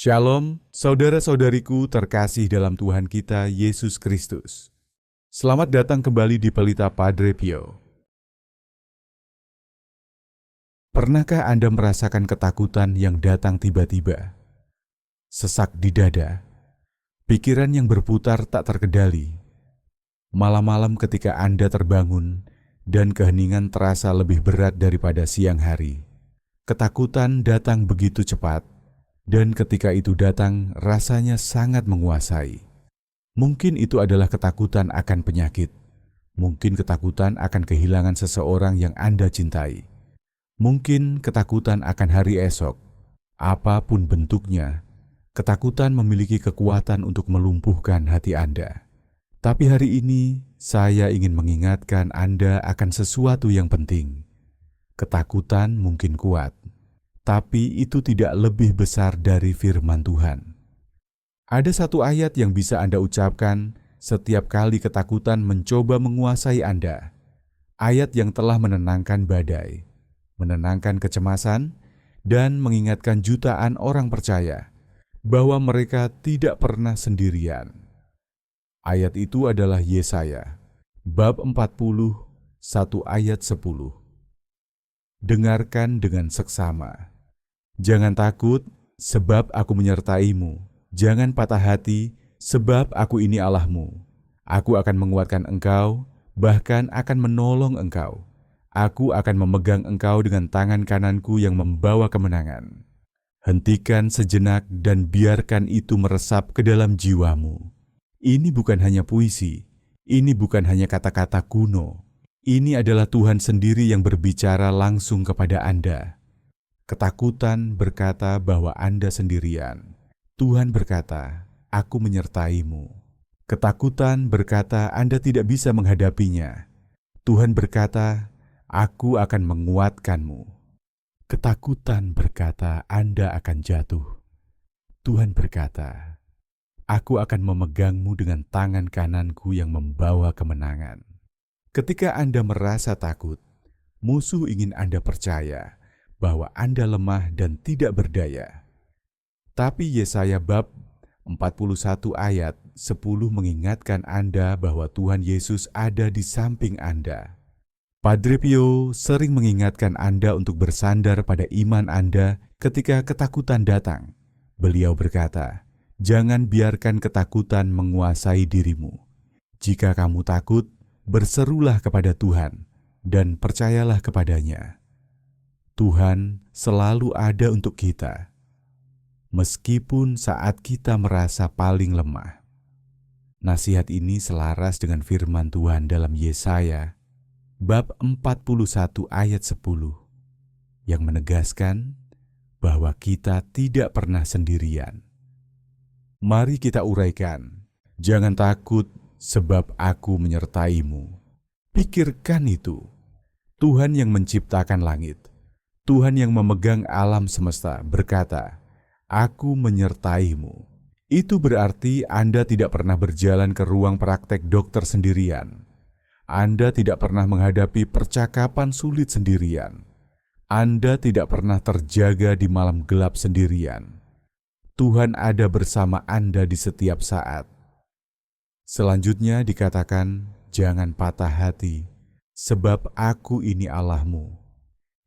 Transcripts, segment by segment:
Shalom, saudara-saudariku terkasih dalam Tuhan kita Yesus Kristus. Selamat datang kembali di Pelita Padre Pio. Pernahkah Anda merasakan ketakutan yang datang tiba-tiba? Sesak di dada, pikiran yang berputar tak terkendali. Malam-malam ketika Anda terbangun dan keheningan terasa lebih berat daripada siang hari. Ketakutan datang begitu cepat. Dan ketika itu datang, rasanya sangat menguasai. Mungkin itu adalah ketakutan akan penyakit. Mungkin ketakutan akan kehilangan seseorang yang Anda cintai. Mungkin ketakutan akan hari esok. Apapun bentuknya, ketakutan memiliki kekuatan untuk melumpuhkan hati Anda. Tapi hari ini, saya ingin mengingatkan Anda akan sesuatu yang penting. Ketakutan mungkin kuat. Tapi itu tidak lebih besar dari firman Tuhan. Ada satu ayat yang bisa Anda ucapkan setiap kali ketakutan mencoba menguasai Anda. Ayat yang telah menenangkan badai, menenangkan kecemasan, dan mengingatkan jutaan orang percaya bahwa mereka tidak pernah sendirian. Ayat itu adalah Yesaya, bab 40, 1 ayat 10. Dengarkan dengan seksama. Jangan takut, sebab aku menyertaimu. Jangan patah hati, sebab aku ini Allahmu. Aku akan menguatkan engkau, bahkan akan menolong engkau. Aku akan memegang engkau dengan tangan kananku yang membawa kemenangan. Hentikan sejenak dan biarkan itu meresap ke dalam jiwamu. Ini bukan hanya puisi, ini bukan hanya kata-kata kuno. Ini adalah Tuhan sendiri yang berbicara langsung kepada Anda. Ketakutan berkata bahwa Anda sendirian. Tuhan berkata, "Aku menyertaimu." Ketakutan berkata Anda tidak bisa menghadapinya. Tuhan berkata, "Aku akan menguatkanmu." Ketakutan berkata Anda akan jatuh. Tuhan berkata, "Aku akan memegangmu dengan tangan kananku yang membawa kemenangan." Ketika Anda merasa takut, musuh ingin Anda percaya bahwa Anda lemah dan tidak berdaya. Tapi Yesaya bab 41 ayat 10 mengingatkan Anda bahwa Tuhan Yesus ada di samping Anda. Padre Pio sering mengingatkan Anda untuk bersandar pada iman Anda ketika ketakutan datang. Beliau berkata, "Jangan biarkan ketakutan menguasai dirimu. Jika kamu takut, berserulah kepada Tuhan dan percayalah kepadanya." Tuhan selalu ada untuk kita, meskipun saat kita merasa paling lemah. Nasihat ini selaras dengan firman Tuhan dalam Yesaya, bab 41 ayat 10, yang menegaskan bahwa kita tidak pernah sendirian. Mari kita uraikan, jangan takut sebab aku menyertaimu. Pikirkan itu, Tuhan yang menciptakan langit, Tuhan yang memegang alam semesta berkata, "Aku menyertaimu." Itu berarti Anda tidak pernah berjalan ke ruang praktek dokter sendirian. Anda tidak pernah menghadapi percakapan sulit sendirian. Anda tidak pernah terjaga di malam gelap sendirian. Tuhan ada bersama Anda di setiap saat. Selanjutnya dikatakan, "Jangan patah hati, sebab aku ini Allahmu."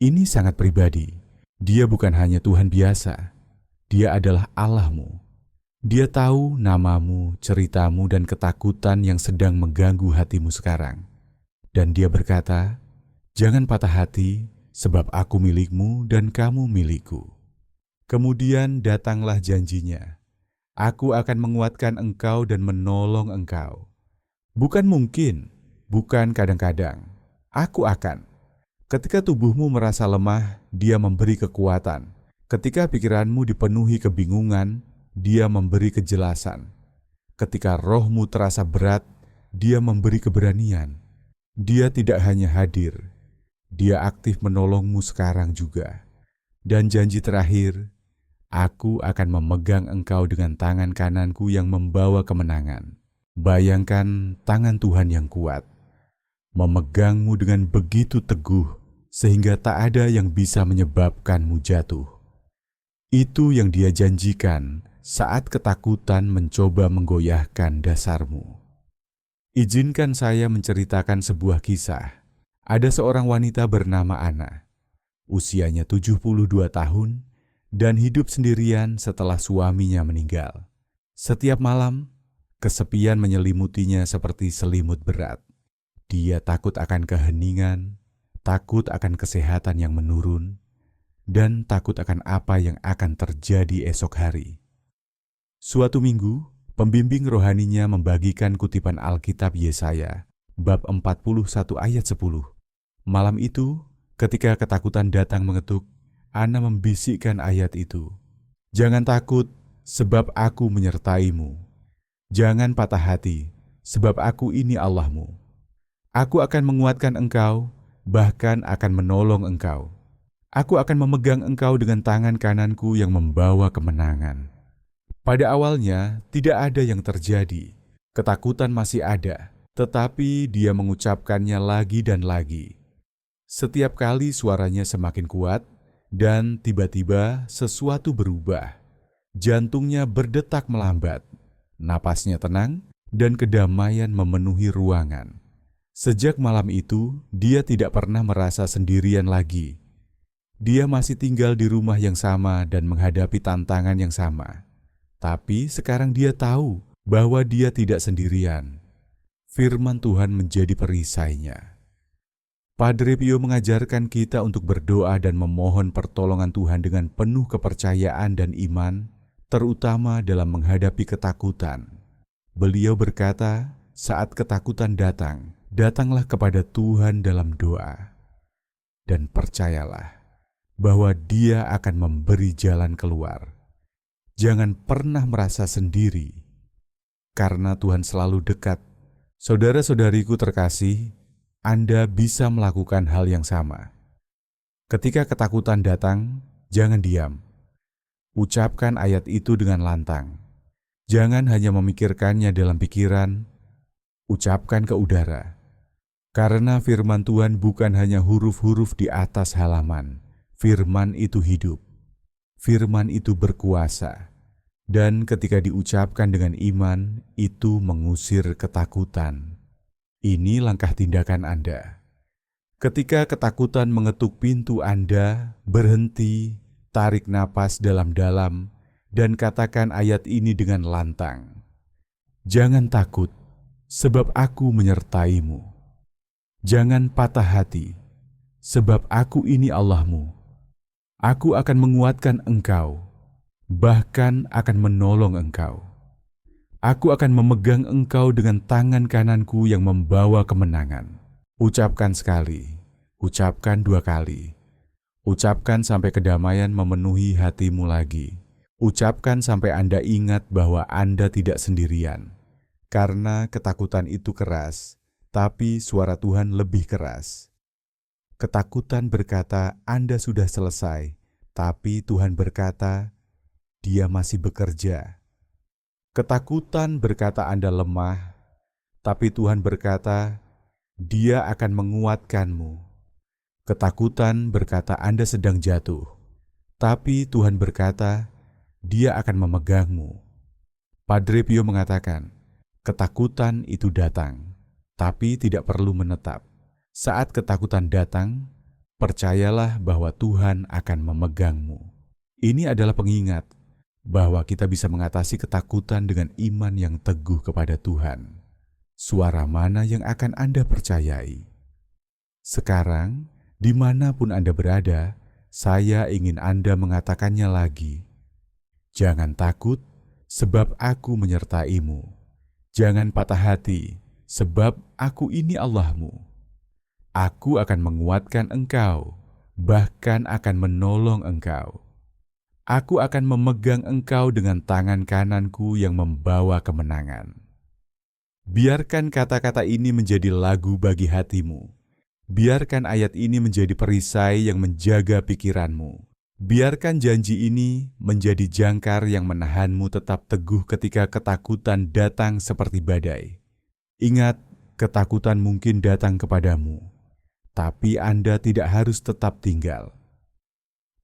Ini sangat pribadi. Dia bukan hanya Tuhan biasa. Dia adalah Allahmu. Dia tahu namamu, ceritamu, dan ketakutan yang sedang mengganggu hatimu sekarang. Dan dia berkata, "Jangan patah hati, sebab aku milikmu dan kamu milikku." Kemudian datanglah janjinya. "Aku akan menguatkan engkau dan menolong engkau." Bukan mungkin, bukan kadang-kadang. Aku akan. Ketika tubuhmu merasa lemah, Dia memberi kekuatan. Ketika pikiranmu dipenuhi kebingungan, Dia memberi kejelasan. Ketika rohmu terasa berat, Dia memberi keberanian. Dia tidak hanya hadir, Dia aktif menolongmu sekarang juga. Dan janji terakhir, "Aku akan memegang engkau dengan tangan kananku yang membawa kemenangan." Bayangkan tangan Tuhan yang kuat memegangmu dengan begitu teguh sehingga tak ada yang bisa menyebabkanmu jatuh. Itu yang Dia janjikan saat ketakutan mencoba menggoyahkan dasarmu. Izinkan saya menceritakan sebuah kisah. Ada seorang wanita bernama Ana. Usianya 72 tahun dan hidup sendirian setelah suaminya meninggal. Setiap malam, kesepian menyelimutinya seperti selimut berat. Dia takut akan keheningan, takut akan kesehatan yang menurun, dan takut akan apa yang akan terjadi esok hari. Suatu minggu, pembimbing rohaninya membagikan kutipan Alkitab Yesaya, bab 41 ayat 10. Malam itu, ketika ketakutan datang mengetuk, Ana membisikkan ayat itu. Jangan takut, sebab aku menyertaimu. Jangan patah hati, sebab aku ini Allahmu. Aku akan menguatkan engkau, bahkan akan menolong engkau. Aku akan memegang engkau dengan tangan kananku yang membawa kemenangan. Pada awalnya, tidak ada yang terjadi. Ketakutan masih ada, tetapi dia mengucapkannya lagi dan lagi. Setiap kali suaranya semakin kuat, dan tiba-tiba sesuatu berubah. Jantungnya berdetak melambat, napasnya tenang, dan kedamaian memenuhi ruangan. Sejak malam itu, dia tidak pernah merasa sendirian lagi. Dia masih tinggal di rumah yang sama dan menghadapi tantangan yang sama. Tapi sekarang dia tahu bahwa dia tidak sendirian. Firman Tuhan menjadi perisainya. Padre Pio mengajarkan kita untuk berdoa dan memohon pertolongan Tuhan dengan penuh kepercayaan dan iman, terutama dalam menghadapi ketakutan. Beliau berkata, saat ketakutan datang, datanglah kepada Tuhan dalam doa. Dan percayalah bahwa Dia akan memberi jalan keluar. Jangan pernah merasa sendiri, karena Tuhan selalu dekat. Saudara-saudariku terkasih, Anda bisa melakukan hal yang sama. Ketika ketakutan datang, jangan diam. Ucapkan ayat itu dengan lantang. Jangan hanya memikirkannya dalam pikiran, ucapkan ke udara. Karena firman Tuhan bukan hanya huruf-huruf di atas halaman. Firman itu hidup. Firman itu berkuasa. Dan ketika diucapkan dengan iman, itu mengusir ketakutan. Ini langkah tindakan Anda. Ketika ketakutan mengetuk pintu Anda, berhenti, tarik napas dalam-dalam, dan katakan ayat ini dengan lantang. Jangan takut, sebab aku menyertaimu. Jangan patah hati, sebab aku ini Allahmu. Aku akan menguatkan engkau, bahkan akan menolong engkau. Aku akan memegang engkau dengan tangan kananku yang membawa kemenangan. Ucapkan sekali, ucapkan 2 kali. Ucapkan sampai kedamaian memenuhi hatimu lagi. Ucapkan sampai Anda ingat bahwa Anda tidak sendirian. Karena ketakutan itu keras, tapi suara Tuhan lebih keras. Ketakutan berkata, Anda sudah selesai, tapi Tuhan berkata, Dia masih bekerja. Ketakutan berkata Anda lemah, tapi Tuhan berkata, Dia akan menguatkanmu. Ketakutan berkata Anda sedang jatuh, tapi Tuhan berkata, Dia akan memegangmu. Padre Pio mengatakan, ketakutan itu datang, tapi tidak perlu menetap. Saat ketakutan datang, percayalah bahwa Tuhan akan memegangmu. Ini adalah pengingat bahwa kita bisa mengatasi ketakutan dengan iman yang teguh kepada Tuhan. Suara mana yang akan Anda percayai? Sekarang, dimanapun Anda berada, saya ingin Anda mengatakannya lagi. Jangan takut, sebab aku menyertaimu. Jangan patah hati, sebab aku ini Allahmu. Aku akan menguatkan engkau, bahkan akan menolong engkau. Aku akan memegang engkau dengan tangan kananku yang membawa kemenangan. Biarkan kata-kata ini menjadi lagu bagi hatimu. Biarkan ayat ini menjadi perisai yang menjaga pikiranmu. Biarkan janji ini menjadi jangkar yang menahanmu tetap teguh ketika ketakutan datang seperti badai. Ingat, ketakutan mungkin datang kepadamu, tapi Anda tidak harus tetap tinggal.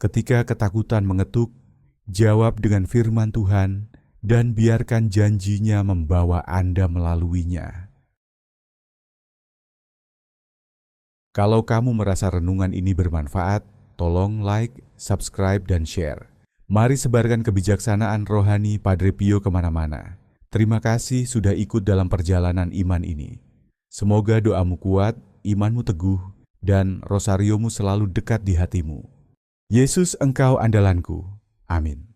Ketika ketakutan mengetuk, Jawab dengan firman Tuhan dan biarkan janjinya membawa Anda melaluinya. Kalau kamu merasa renungan ini bermanfaat, tolong like, subscribe, dan share. Mari sebarkan kebijaksanaan rohani Padre Pio kemana-mana. Terima kasih sudah ikut dalam perjalanan iman ini. Semoga doamu kuat, imanmu teguh, dan rosariomu selalu dekat di hatimu. Yesus engkau andalanku. Amin.